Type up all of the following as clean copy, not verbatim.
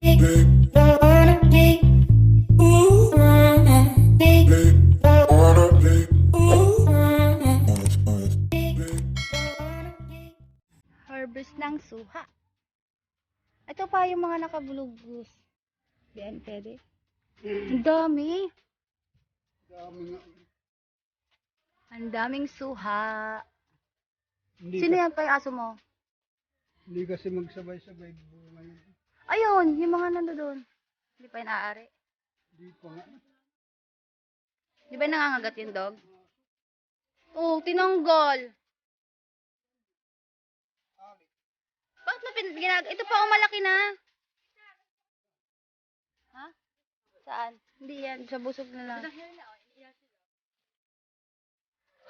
Harvest ng suha. Ito pa yung mga nakabulugos. Diyan, pwede. Ang dami. Ang daming suha. Sino yan pa yung aso mo? Hindi kasi magsabay-sabay bunga yun. Ayun, yung mga nandoon. Hindi pa yung aari. Hindi pa nga. Di ba nangangagat yung dog? Oo, tinanggal. Bakit mo ito pa malaki na. Ha? Saan? Hindi yan, sa busog na lang.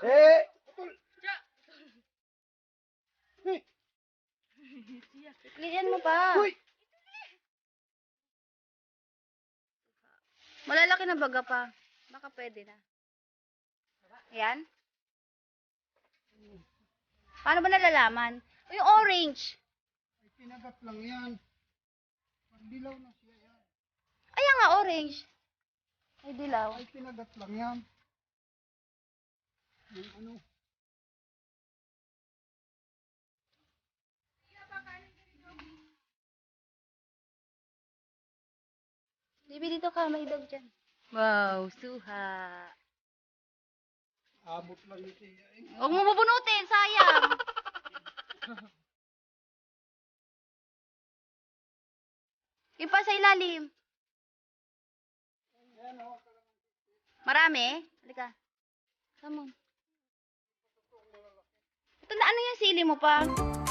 Eh! Iklian mo pa. Uy! Malalaki na baga pa. Baka pwede na. Ayan. Paano ba nalalaman? O yung orange. Ay, pinagat lang yan. Dilaw na siya yan. Ayan nga, orange. Ay, dilaw. Ay, pinagat lang yan. Yung ano. Bibi, dito ka. May dog dyan. Wow, suha. Abot lang ito yan. Huwag mo mabunutin, sayang. Ipa sa ilalim. Marami? Halika. Come on. Ito na, ano yung sili mo pa?